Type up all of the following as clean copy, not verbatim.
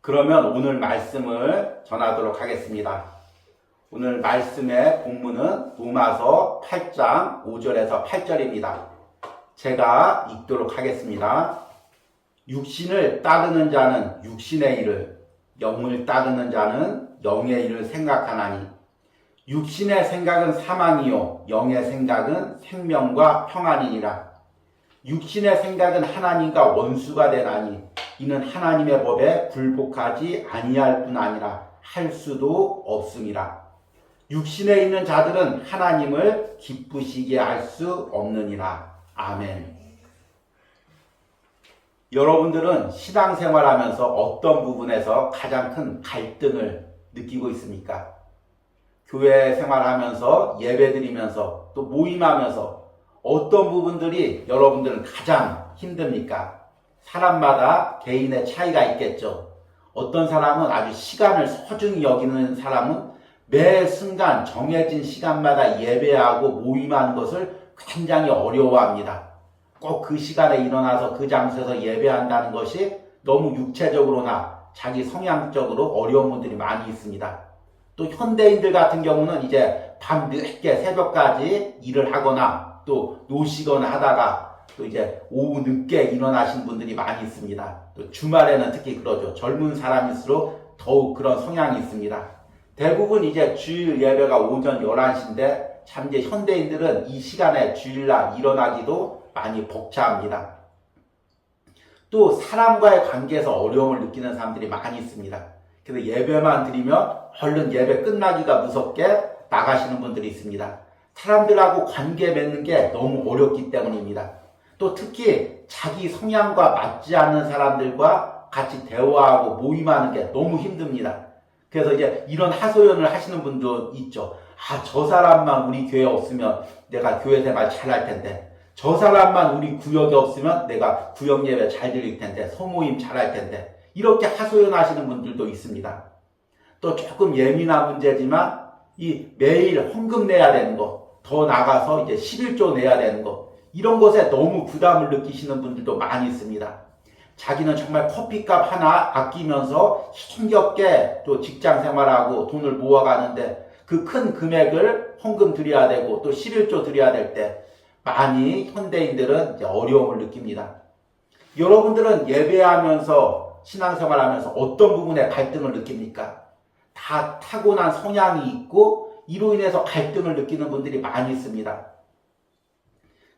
그러면 오늘 말씀을 전하도록 하겠습니다. 오늘 말씀의 본문은 로마서 8장 5절에서 8절입니다. 제가 읽도록 하겠습니다. 육신을 따르는 자는 육신의 일을, 영을 따르는 자는 영의 일을 생각하나니 육신의 생각은 사망이요 영의 생각은 생명과 평안이니라. 육신의 생각은 하나님과 원수가 되나니 이는 하나님의 법에 굴복하지 아니할 뿐 아니라 할 수도 없음이라. 육신에 있는 자들은 하나님을 기쁘시게 할 수 없느니라. 아멘. 여러분들은 신앙생활하면서 어떤 부분에서 가장 큰 갈등을 느끼고 있습니까? 교회 생활하면서 예배드리면서 또 모임하면서 어떤 부분들이 여러분들은 가장 힘듭니까? 사람마다 개인의 차이가 있겠죠. 어떤 사람은 아주 시간을 소중히 여기는 사람은 매 순간 정해진 시간마다 예배하고 모임하는 것을 굉장히 어려워합니다. 꼭 그 시간에 일어나서 그 장소에서 예배한다는 것이 너무 육체적으로나 자기 성향적으로 어려운 분들이 많이 있습니다. 또 현대인들 같은 경우는 이제 밤 늦게 새벽까지 일을 하거나 또 노시거나 하다가 또 이제 오후 늦게 일어나신 분들이 많이 있습니다. 또 주말에는 특히 그러죠. 젊은 사람일수록 더욱 그런 성향이 있습니다. 대부분 이제 주일 예배가 오전 11시인데 참 이제 현대인들은 이 시간에 주일날 일어나기도 많이 벅차합니다. 또 사람과의 관계에서 어려움을 느끼는 사람들이 많이 있습니다. 그래서 예배만 드리면 얼른 예배 끝나기가 무섭게 나가시는 분들이 있습니다. 사람들하고 관계 맺는 게 너무 어렵기 때문입니다. 또 특히 자기 성향과 맞지 않는 사람들과 같이 대화하고 모임하는 게 너무 힘듭니다. 그래서 이제 이런 하소연을 하시는 분도 있죠. 저 사람만 우리 교회에 없으면 내가 교회 생활 잘할 텐데, 저 사람만 우리 구역에 없으면 내가 구역 예배 잘 드릴 텐데, 소모임 잘할 텐데, 이렇게 하소연하시는 분들도 있습니다. 또 조금 예민한 문제지만 이 매일 헌금 내야 되는 거, 더 나가서 이제 11조 내야 되는 거, 이런 것에 너무 부담을 느끼시는 분들도 많이 있습니다. 자기는 정말 커피값 하나 아끼면서 힘겹게 또 직장 생활하고 돈을 모아가는데 그 큰 금액을 헌금 드려야 되고 또 11조 드려야 될 때 많이 현대인들은 이제 어려움을 느낍니다. 여러분들은 예배하면서 신앙생활하면서 어떤 부분에 갈등을 느낍니까? 다 타고난 성향이 있고 이로 인해서 갈등을 느끼는 분들이 많이 있습니다.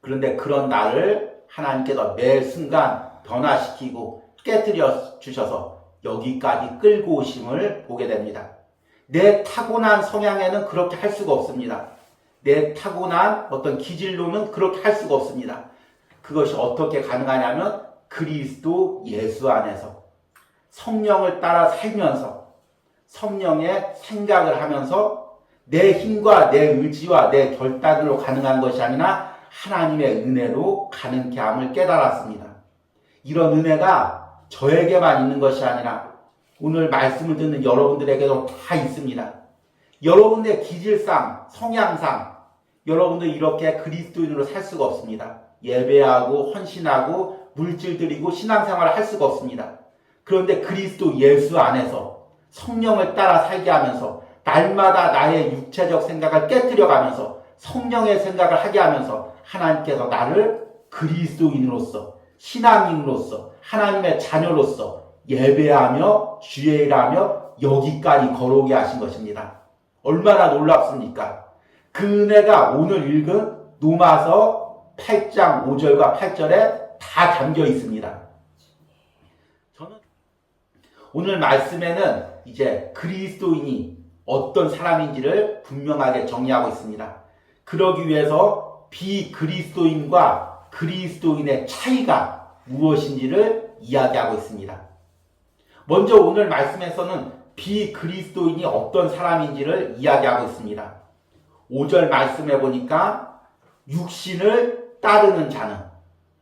그런데 그런 나를 하나님께서 매 순간 변화시키고 깨뜨려 주셔서 여기까지 끌고 오심을 보게 됩니다. 내 타고난 성향에는 그렇게 할 수가 없습니다. 내 타고난 어떤 기질로는 그렇게 할 수가 없습니다. 그것이 어떻게 가능하냐면 그리스도 예수 안에서 성령을 따라 살면서 성령의 생각을 하면서 내 힘과 내 의지와 내 결단으로 가능한 것이 아니라 하나님의 은혜로 가능케 함을 깨달았습니다. 이런 은혜가 저에게만 있는 것이 아니라 오늘 말씀을 듣는 여러분들에게도 다 있습니다. 여러분의 기질상, 성향상 여러분들 이렇게 그리스도인으로 살 수가 없습니다. 예배하고 헌신하고 물질 드리고 신앙생활을 할 수가 없습니다. 그런데 그리스도 예수 안에서 성령을 따라 살게 하면서 날마다 나의 육체적 생각을 깨뜨려가면서 성령의 생각을 하게 하면서 하나님께서 나를 그리스도인으로서 신앙인으로서 하나님의 자녀로서 예배하며 주의 일하며 여기까지 걸어오게 하신 것입니다. 얼마나 놀랍습니까? 그 은혜가 오늘 읽은 로마서 8장 5절과 8절에 다 담겨 있습니다. 저는 오늘 말씀에는 이제 그리스도인이 어떤 사람인지를 분명하게 정의하고 있습니다. 그러기 위해서 비그리스도인과 그리스도인의 차이가 무엇인지를 이야기하고 있습니다. 먼저 오늘 말씀에서는 비그리스도인이 어떤 사람인지를 이야기하고 있습니다. 5절 말씀해 보니까 육신을 따르는 자는,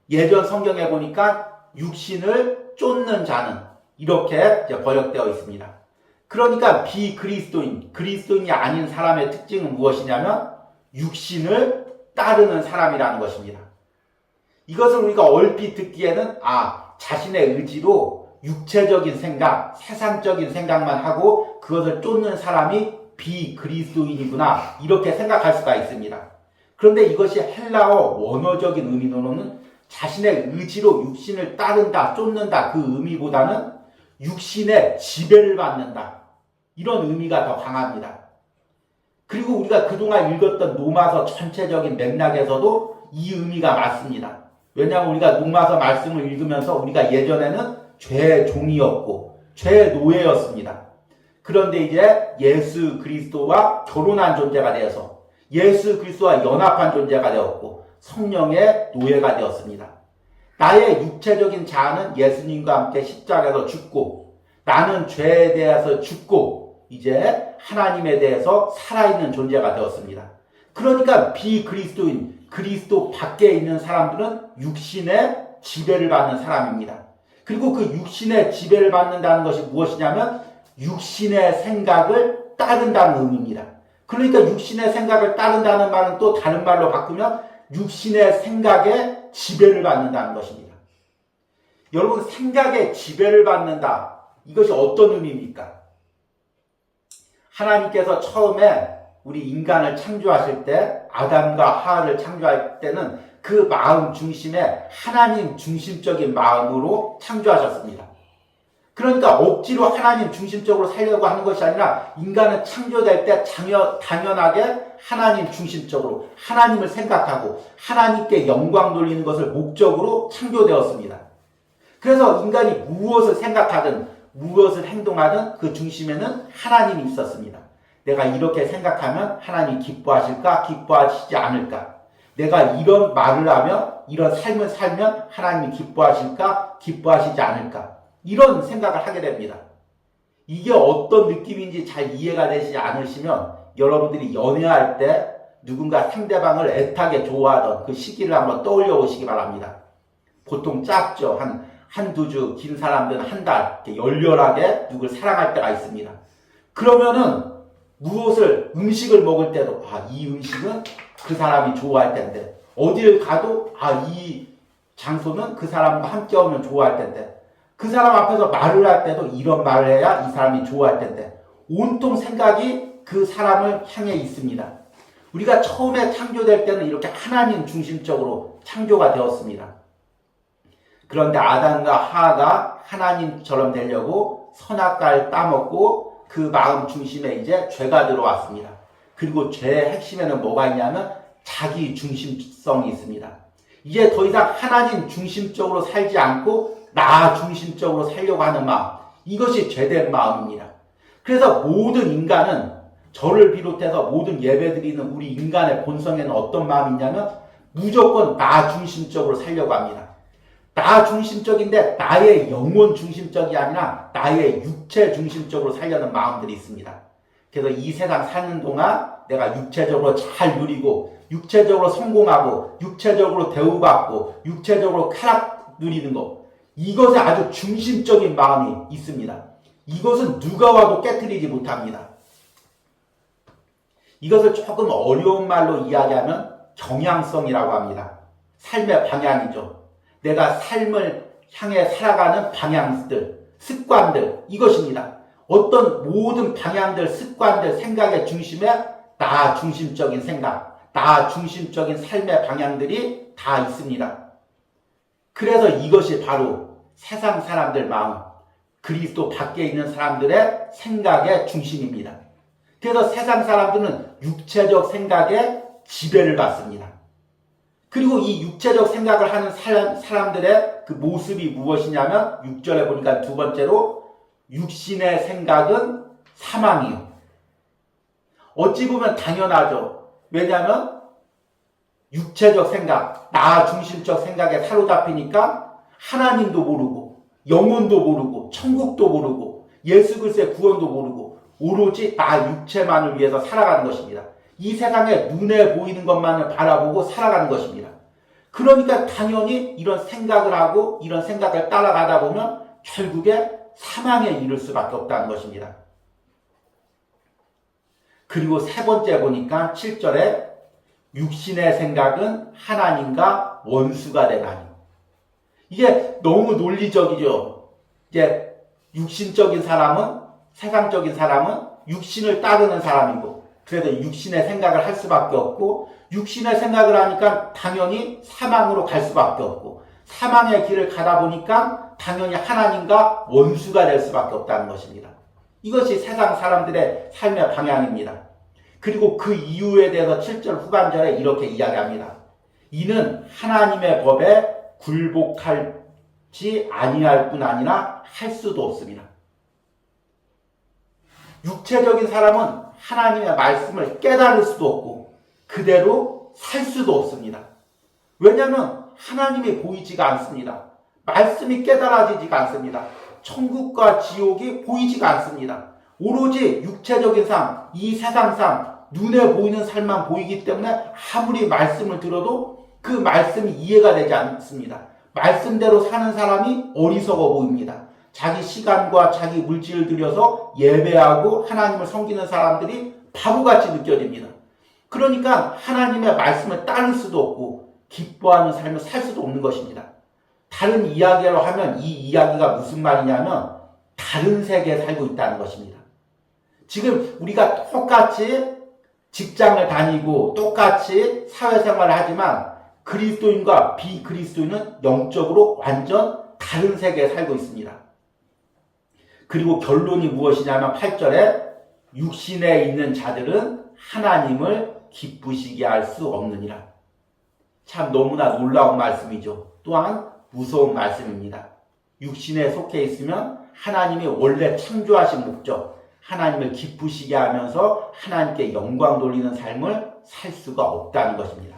예전 성경에 보니까 육신을 쫓는 자는 이렇게 번역되어 있습니다. 그러니까 비그리스도인, 그리스도인이 아닌 사람의 특징은 무엇이냐면 육신을 따르는 사람이라는 것입니다. 이것을 우리가 얼핏 듣기에는 자신의 의지로 육체적인 생각, 세상적인 생각만 하고 그것을 쫓는 사람이 비그리스도인이구나 이렇게 생각할 수가 있습니다. 그런데 이것이 헬라어 원어적인 의미로는 자신의 의지로 육신을 따른다, 쫓는다 그 의미보다는 육신의 지배를 받는다 이런 의미가 더 강합니다. 그리고 우리가 그동안 읽었던 로마서 전체적인 맥락에서도 이 의미가 맞습니다. 왜냐하면 우리가 로마서 말씀을 읽으면서 우리가 예전에는 죄의 종이었고 죄의 노예였습니다. 그런데 이제 예수 그리스도와 결혼한 존재가 되어서 예수 그리스도와 연합한 존재가 되었고 성령의 노예가 되었습니다. 나의 육체적인 자아는 예수님과 함께 십자가에서 죽고 나는 죄에 대해서 죽고 이제 하나님에 대해서 살아있는 존재가 되었습니다. 그러니까 비그리스도인, 그리스도 밖에 있는 사람들은 육신의 지배를 받는 사람입니다. 그리고 그 육신의 지배를 받는다는 것이 무엇이냐면 육신의 생각을 따른다는 의미입니다. 그러니까 육신의 생각을 따른다는 말은 또 다른 말로 바꾸면 육신의 생각에 지배를 받는다는 것입니다. 여러분, 생각에 지배를 받는다. 이것이 어떤 의미입니까? 하나님께서 처음에 우리 인간을 창조하실 때 아담과 하와를 창조할 때는 그 마음 중심에 하나님 중심적인 마음으로 창조하셨습니다. 그러니까 억지로 하나님 중심적으로 살려고 하는 것이 아니라 인간은 창조될 때 당연하게 하나님 중심적으로 하나님을 생각하고 하나님께 영광 돌리는 것을 목적으로 창조되었습니다. 그래서 인간이 무엇을 생각하든 무엇을 행동하든 그 중심에는 하나님이 있었습니다. 내가 이렇게 생각하면 하나님이 기뻐하실까 기뻐하시지 않을까, 내가 이런 말을 하면 이런 삶을 살면 하나님이 기뻐하실까 기뻐하시지 않을까, 이런 생각을 하게 됩니다. 이게 어떤 느낌인지 잘 이해가 되시지 않으시면 여러분들이 연애할 때 누군가 상대방을 애타게 좋아하던 그 시기를 한번 떠올려 보시기 바랍니다. 보통 짧죠. 한두 주, 긴 사람들은 한 달 열렬하게 누굴 사랑할 때가 있습니다. 그러면은 음식을 먹을 때도 이 음식은 그 사람이 좋아할 텐데, 어딜 가도 이 장소는 그 사람과 함께 오면 좋아할 텐데, 그 사람 앞에서 말을 할 때도 이런 말을 해야 이 사람이 좋아할 텐데, 온통 생각이 그 사람을 향해 있습니다. 우리가 처음에 창조될 때는 이렇게 하나님 중심적으로 창조가 되었습니다. 그런데 아담과 하와가 하나님처럼 되려고 선악과를 따먹고 그 마음 중심에 이제 죄가 들어왔습니다. 그리고 죄의 핵심에는 뭐가 있냐면 자기 중심성이 있습니다. 이제 더 이상 하나님 중심적으로 살지 않고 나 중심적으로 살려고 하는 마음, 이것이 죄된 마음입니다. 그래서 모든 인간은, 저를 비롯해서 모든 예배드리는 우리 인간의 본성에는 어떤 마음이 있냐면 무조건 나 중심적으로 살려고 합니다. 나 중심적인데 나의 영혼 중심적이 아니라 나의 육체 중심적으로 살려는 마음들이 있습니다. 그래서 이 세상 사는 동안 내가 육체적으로 잘 누리고 육체적으로 성공하고 육체적으로 대우받고 육체적으로 쾌락 누리는 것, 이것에 아주 중심적인 마음이 있습니다. 이것은 누가 와도 깨트리지 못합니다. 이것을 조금 어려운 말로 이야기하면 경향성이라고 합니다. 삶의 방향이죠. 내가 삶을 향해 살아가는 방향들, 습관들, 이것입니다. 어떤 모든 방향들, 습관들, 생각의 중심에 나 중심적인 생각, 나 중심적인 삶의 방향들이 다 있습니다. 그래서 이것이 바로 세상 사람들 마음, 그리스도 밖에 있는 사람들의 생각의 중심입니다. 그래서 세상 사람들은 육체적 생각에 지배를 받습니다. 그리고 이 육체적 생각을 하는 사람들의 그 모습이 무엇이냐면 6절에 보니까 두 번째로 육신의 생각은 사망이요. 어찌 보면 당연하죠. 왜냐하면 육체적 생각, 나 중심적 생각에 사로잡히니까 하나님도 모르고 영혼도 모르고 천국도 모르고 예수 그리스도의 구원도 모르고 오로지 나 육체만을 위해서 살아가는 것입니다. 이 세상에 눈에 보이는 것만을 바라보고 살아가는 것입니다. 그러니까 당연히 이런 생각을 하고 이런 생각을 따라가다 보면 결국에 사망에 이를 수밖에 없다는 것입니다. 그리고 세 번째 보니까 7절에 육신의 생각은 하나님과 원수가 되나니. 이게 너무 논리적이죠. 이제 육신적인 사람은, 세상적인 사람은 육신을 따르는 사람이고, 그래서 육신의 생각을 할 수밖에 없고, 육신의 생각을 하니까 당연히 사망으로 갈 수밖에 없고, 사망의 길을 가다 보니까 당연히 하나님과 원수가 될 수밖에 없다는 것입니다. 이것이 세상 사람들의 삶의 방향입니다. 그리고 그 이유에 대해서 7절 후반절에 이렇게 이야기합니다. 이는 하나님의 법에 굴복하지 아니할 뿐 아니라 할 수도 없습니다. 육체적인 사람은 하나님의 말씀을 깨달을 수도 없고 그대로 살 수도 없습니다. 왜냐하면 하나님이 보이지가 않습니다. 말씀이 깨달아지지가 않습니다. 천국과 지옥이 보이지가 않습니다. 오로지 육체적인 삶, 이 세상 삶, 눈에 보이는 삶만 보이기 때문에 아무리 말씀을 들어도 그 말씀이 이해가 되지 않습니다. 말씀대로 사는 사람이 어리석어 보입니다. 자기 시간과 자기 물질을 들여서 예배하고 하나님을 섬기는 사람들이 바보같이 느껴집니다. 그러니까 하나님의 말씀을 따를 수도 없고 기뻐하는 삶을 살 수도 없는 것입니다. 다른 이야기로 하면 이 이야기가 무슨 말이냐면 다른 세계에 살고 있다는 것입니다. 지금 우리가 똑같이 직장을 다니고 똑같이 사회생활을 하지만 그리스도인과 비그리스도인은 영적으로 완전 다른 세계에 살고 있습니다. 그리고 결론이 무엇이냐면 8절에 육신에 있는 자들은 하나님을 기쁘시게 할 수 없느니라. 참 너무나 놀라운 말씀이죠. 또한 무서운 말씀입니다. 육신에 속해 있으면 하나님이 원래 창조하신 목적, 하나님을 기쁘시게 하면서 하나님께 영광 돌리는 삶을 살 수가 없다는 것입니다.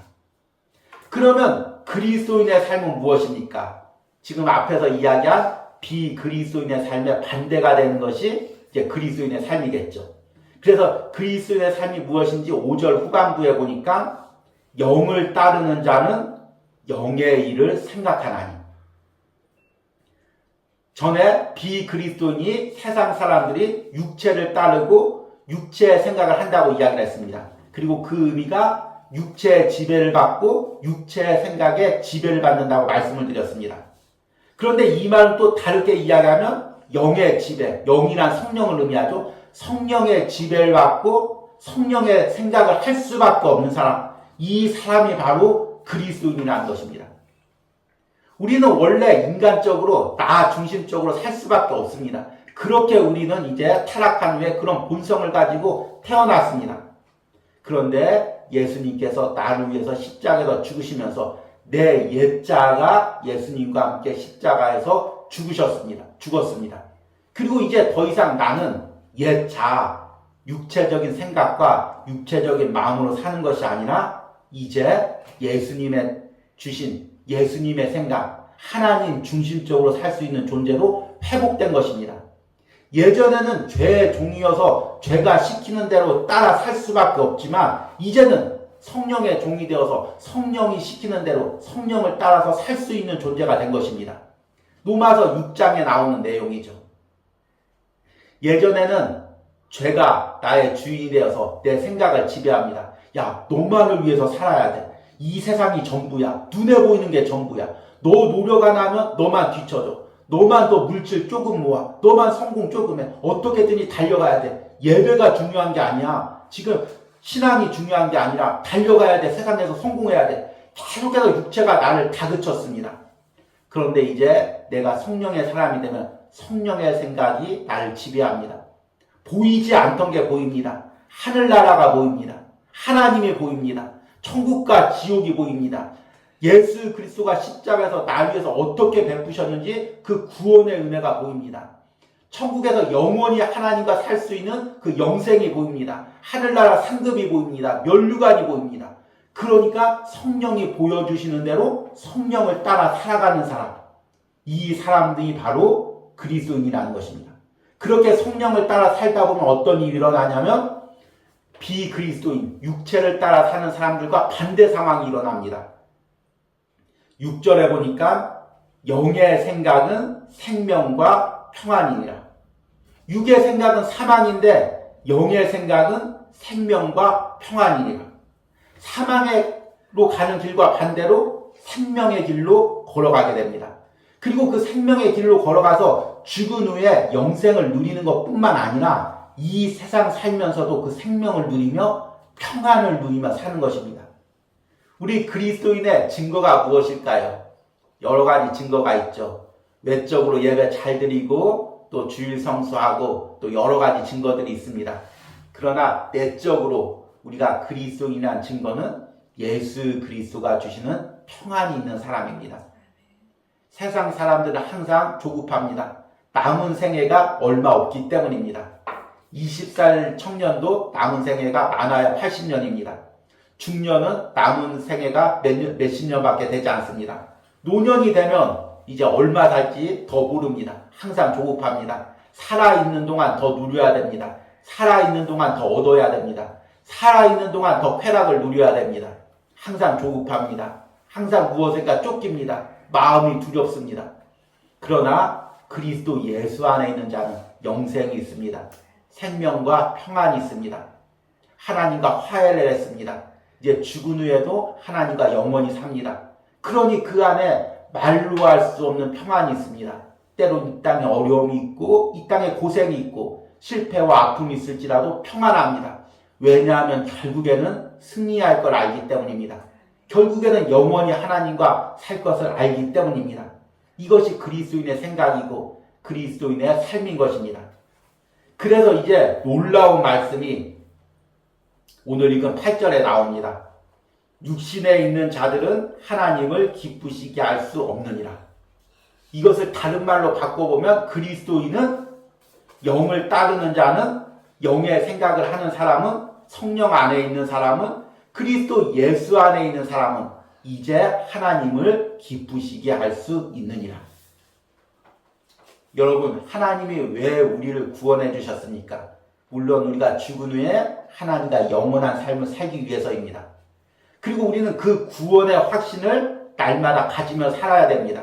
그러면 그리스도인의 삶은 무엇입니까? 지금 앞에서 이야기한 비그리스도인의 삶의 반대가 되는 것이 이제 그리스도인의 삶이겠죠. 그래서 그리스도인의 삶이 무엇인지 5절 후반부에 보니까 영을 따르는 자는 영의 일을 생각하나니. 전에 비그리스도인이 세상 사람들이 육체를 따르고 육체의 생각을 한다고 이야기를 했습니다. 그리고 그 의미가 육체의 지배를 받고 육체의 생각에 지배를 받는다고 말씀을 드렸습니다. 그런데 이 말은 또 다르게 이야기하면 영의 지배, 영이란 성령을 의미하죠. 성령의 지배를 받고 성령의 생각을 할 수밖에 없는 사람, 이 사람이 바로 그리스도인이라는 것입니다. 우리는 원래 인간적으로 나 중심적으로 살 수밖에 없습니다. 그렇게 우리는 이제 타락한 후에 그런 본성을 가지고 태어났습니다. 그런데 예수님께서 나를 위해서 십자가에서 죽으시면서 내 옛자가 예수님과 함께 십자가에서 죽었습니다. 그리고 이제 더 이상 나는 옛자, 육체적인 생각과 육체적인 마음으로 사는 것이 아니라 이제 예수님의 주신 예수님의 생각, 하나님 중심적으로 살 수 있는 존재로 회복된 것입니다. 예전에는 죄의 종이어서 죄가 시키는 대로 따라 살 수밖에 없지만 이제는 성령의 종이 되어서 성령이 시키는 대로 성령을 따라서 살 수 있는 존재가 된 것입니다. 로마서 6장에 나오는 내용이죠. 예전에는 죄가 나의 주인이 되어서 내 생각을 지배합니다. 야, 너만을 위해서 살아야 돼. 이 세상이 전부야. 눈에 보이는 게 전부야. 너 노력 안 하면 너만 뒤쳐져. 너만 더 물질 조금 모아. 너만 성공 조금 해. 어떻게든지 달려가야 돼. 예배가 중요한 게 아니야. 지금 신앙이 중요한 게 아니라 달려가야 돼. 세상에서 성공해야 돼. 계속해서 육체가 나를 다그쳤습니다. 그런데 이제 내가 성령의 사람이 되면 성령의 생각이 나를 지배합니다. 보이지 않던 게 보입니다. 하늘나라가 보입니다. 하나님이 보입니다. 천국과 지옥이 보입니다. 예수 그리스도가 십자가에서 나를 위해서 어떻게 베푸셨는지 그 구원의 은혜가 보입니다. 천국에서 영원히 하나님과 살 수 있는 그 영생이 보입니다. 하늘나라 상급이 보입니다. 면류관이 보입니다. 그러니까 성령이 보여주시는 대로 성령을 따라 살아가는 사람, 이 사람들이 바로 그리스도인이라는 것입니다. 그렇게 성령을 따라 살다 보면 어떤 일이 일어나냐면 비그리스도인, 육체를 따라 사는 사람들과 반대 상황이 일어납니다. 6절에 보니까 영의 생각은 생명과 평안이니라. 육의 생각은 사망인데 영의 생각은 생명과 평안이니라. 사망으로 가는 길과 반대로 생명의 길로 걸어가게 됩니다. 그리고 그 생명의 길로 걸어가서 죽은 후에 영생을 누리는 것뿐만 아니라 이 세상 살면서도 그 생명을 누리며 평안을 누리며 사는 것입니다. 우리 그리스도인의 증거가 무엇일까요? 여러 가지 증거가 있죠. 외적으로 예배 잘 드리고 또 주일 성수하고 또 여러 가지 증거들이 있습니다. 그러나 내적으로 우리가 그리스도인이라는 증거는 예수 그리스도가 주시는 평안이 있는 사람입니다. 세상 사람들은 항상 조급합니다. 남은 생애가 얼마 없기 때문입니다. 20살 청년도 남은 생애가 많아야 80년입니다. 중년은 남은 생애가 몇십 년밖에 되지 않습니다. 노년이 되면 이제 얼마 살지 더 모릅니다. 항상 조급합니다. 살아있는 동안 더 누려야 됩니다. 살아있는 동안 더 얻어야 됩니다. 살아있는 동안 더 쾌락을 누려야 됩니다. 항상 조급합니다. 항상 무엇인가 쫓깁니다. 마음이 두렵습니다. 그러나 그리스도 예수 안에 있는 자는 영생이 있습니다. 생명과 평안이 있습니다. 하나님과 화해를 했습니다. 이제 죽은 후에도 하나님과 영원히 삽니다. 그러니 그 안에 말로 할 수 없는 평안이 있습니다. 때론 이 땅에 어려움이 있고 이 땅에 고생이 있고 실패와 아픔이 있을지라도 평안합니다. 왜냐하면 결국에는 승리할 걸 알기 때문입니다. 결국에는 영원히 하나님과 살 것을 알기 때문입니다. 이것이 그리스도인의 생각이고 그리스도인의 삶인 것입니다. 그래서 이제 놀라운 말씀이 오늘 읽은 8절에 나옵니다. 육신에 있는 자들은 하나님을 기쁘시게 할 수 없느니라. 이것을 다른 말로 바꿔보면 그리스도인은 영을 따르는 자는 영의 생각을 하는 사람은 성령 안에 있는 사람은 그리스도 예수 안에 있는 사람은 이제 하나님을 기쁘시게 할 수 있느니라. 여러분, 하나님이 왜 우리를 구원해 주셨습니까? 물론 우리가 죽은 후에 하나님과 영원한 삶을 살기 위해서입니다. 그리고 우리는 그 구원의 확신을 날마다 가지며 살아야 됩니다.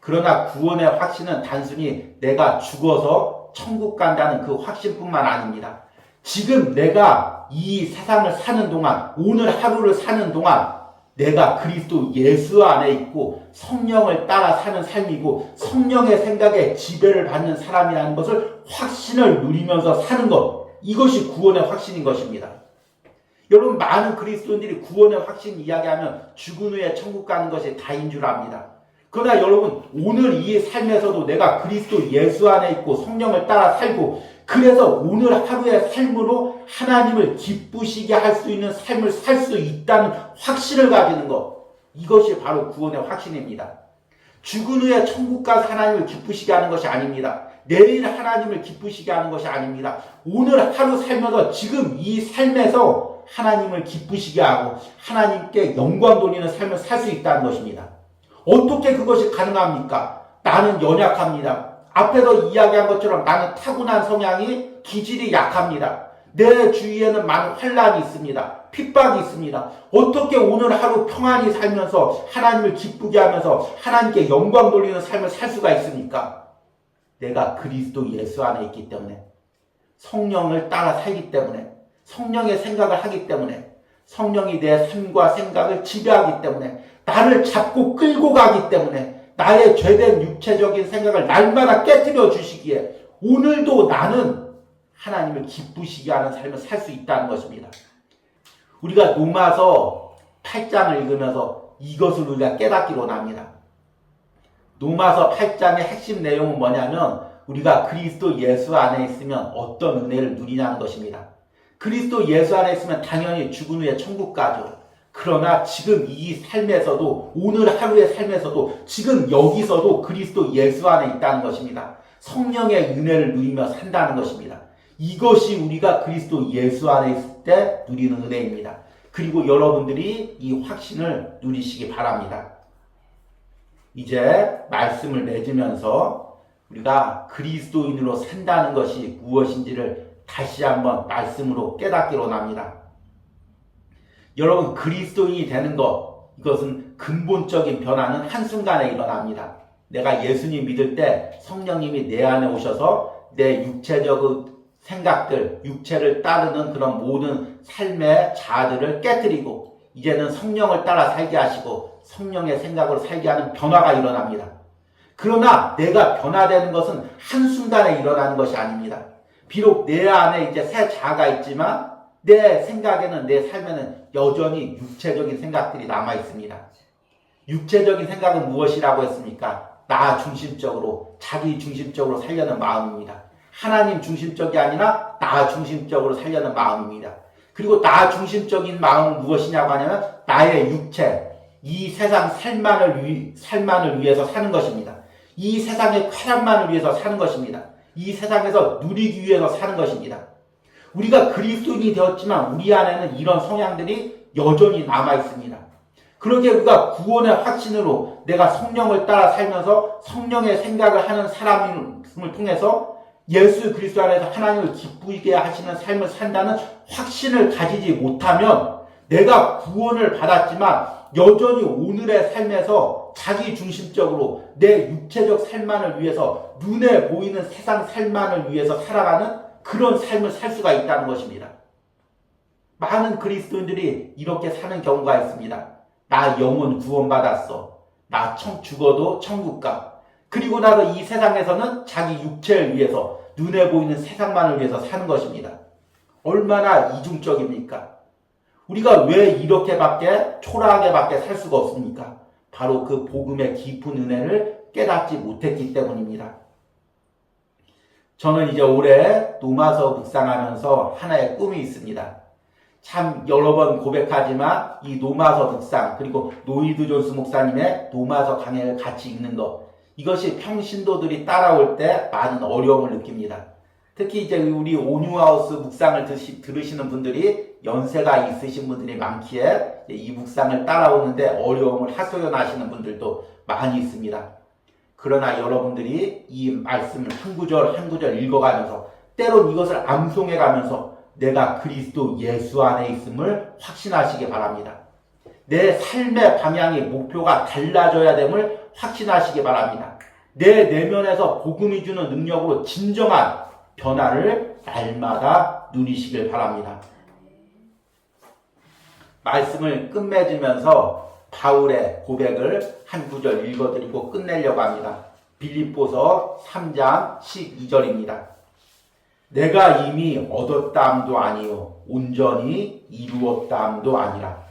그러나 구원의 확신은 단순히 내가 죽어서 천국 간다는 그 확신뿐만 아닙니다. 지금 내가 이 세상을 사는 동안, 오늘 하루를 사는 동안 내가 그리스도 예수 안에 있고 성령을 따라 사는 삶이고 성령의 생각에 지배를 받는 사람이라는 것을 확신을 누리면서 사는 것, 이것이 구원의 확신인 것입니다. 여러분, 많은 그리스도인들이 구원의 확신 이야기하면 죽은 후에 천국 가는 것이 다인 줄 압니다. 그러나 여러분, 오늘 이 삶에서도 내가 그리스도 예수 안에 있고 성령을 따라 살고 그래서 오늘 하루의 삶으로 하나님을 기쁘시게 할 수 있는 삶을 살 수 있다는 확신을 가지는 것, 이것이 바로 구원의 확신입니다. 죽은 후에 천국 가서 하나님을 기쁘시게 하는 것이 아닙니다. 내일 하나님을 기쁘시게 하는 것이 아닙니다. 오늘 하루 살면서 지금 이 삶에서 하나님을 기쁘시게 하고 하나님께 영광 돌리는 삶을 살 수 있다는 것입니다. 어떻게 그것이 가능합니까? 나는 연약합니다. 앞에서 이야기한 것처럼 나는 타고난 성향이 기질이 약합니다. 내 주위에는 많은 환란이 있습니다. 핍박이 있습니다. 어떻게 오늘 하루 평안히 살면서 하나님을 기쁘게 하면서 하나님께 영광 돌리는 삶을 살 수가 있습니까? 내가 그리스도 예수 안에 있기 때문에, 성령을 따라 살기 때문에, 성령의 생각을 하기 때문에, 성령이 내 삶과 생각을 지배하기 때문에, 나를 잡고 끌고 가기 때문에, 나의 죄된 육체적인 생각을 날마다 깨뜨려 주시기에 오늘도 나는 하나님을 기쁘시게 하는 삶을 살 수 있다는 것입니다. 우리가 로마서 8장을 읽으면서 이것을 우리가 깨닫기로 합니다. 로마서 8장의 핵심 내용은 뭐냐면 우리가 그리스도 예수 안에 있으면 어떤 은혜를 누리냐는 것입니다. 그리스도 예수 안에 있으면 당연히 죽은 후에 천국 가죠. 그러나 지금 이 삶에서도, 오늘 하루의 삶에서도, 지금 여기서도 그리스도 예수 안에 있다는 것입니다. 성령의 은혜를 누리며 산다는 것입니다. 이것이 우리가 그리스도 예수 안에 있을 때 누리는 은혜입니다. 그리고 여러분들이 이 확신을 누리시기 바랍니다. 이제 말씀을 맺으면서 우리가 그리스도인으로 산다는 것이 무엇인지를 다시 한번 말씀으로 깨닫기로 합니다. 여러분, 그리스도인이 되는 것, 이것은 근본적인 변화는 한순간에 일어납니다. 내가 예수님 믿을 때 성령님이 내 안에 오셔서 내 육체적 생각들, 육체를 따르는 그런 모든 삶의 자아들을 깨뜨리고 이제는 성령을 따라 살게 하시고 성령의 생각으로 살게 하는 변화가 일어납니다. 그러나 내가 변화되는 것은 한순간에 일어나는 것이 아닙니다. 비록 내 안에 이제 새 자아가 있지만 내 생각에는, 내 삶에는 여전히 육체적인 생각들이 남아 있습니다. 육체적인 생각은 무엇이라고 했습니까? 나 중심적으로, 자기 중심적으로 살려는 마음입니다. 하나님 중심적이 아니라 나 중심적으로 살려는 마음입니다. 그리고 나 중심적인 마음은 무엇이냐고 하냐면 나의 육체, 이 세상 살만을 위해서 사는 것입니다. 이 세상의 쾌락만을 위해서 사는 것입니다. 이 세상에서 누리기 위해서 사는 것입니다. 우리가 그리스도인이 되었지만 우리 안에는 이런 성향들이 여전히 남아 있습니다. 그러기에 우리가 구원의 확신으로 내가 성령을 따라 살면서 성령의 생각을 하는 사람임을 통해서 예수 그리스도 안에서 하나님을 기쁘게 하시는 삶을 산다는 확신을 가지지 못하면 내가 구원을 받았지만 여전히 오늘의 삶에서 자기 중심적으로 내 육체적 삶만을 위해서 눈에 보이는 세상 삶만을 위해서 살아가는 그런 삶을 살 수가 있다는 것입니다. 많은 그리스도인들이 이렇게 사는 경우가 있습니다. 나 영혼 구원받았어. 나 죽어도 천국 가. 그리고 나서 이 세상에서는 자기 육체를 위해서 눈에 보이는 세상만을 위해서 사는 것입니다. 얼마나 이중적입니까? 우리가 왜 이렇게밖에 초라하게밖에 살 수가 없습니까? 바로 그 복음의 깊은 은혜를 깨닫지 못했기 때문입니다. 저는 이제 올해 노마서 묵상하면서 하나의 꿈이 있습니다. 참 여러 번 고백하지만 이 노마서 묵상 그리고 노이드 존스 목사님의 노마서 강해를 같이 읽는 것, 이것이 평신도들이 따라올 때 많은 어려움을 느낍니다. 특히 이제 우리 온유하우스 묵상을 들으시는 분들이 연세가 있으신 분들이 많기에 이 묵상을 따라오는데 어려움을 하소연하시는 분들도 많이 있습니다. 그러나 여러분들이 이 말씀을 한 구절 한 구절 읽어가면서 때론 이것을 암송해가면서 내가 그리스도 예수 안에 있음을 확신하시기 바랍니다. 내 삶의 방향이 목표가 달라져야 됨을 확신하시기 바랍니다. 내 내면에서 복음이 주는 능력으로 진정한 변화를 날마다 누리시길 바랍니다. 말씀을 끝맺으면서 바울의 고백을 한 구절 읽어드리고 끝내려고 합니다. 빌립보서 3장 12절입니다. 내가 이미 얻었다함도 아니요 온전히 이루었다함도 아니라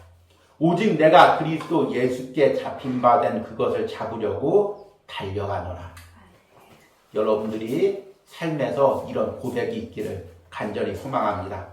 오직 내가 그리스도 예수께 잡힌 바 된 그것을 잡으려고 달려가노라. 여러분들이 삶에서 이런 고백이 있기를 간절히 소망합니다.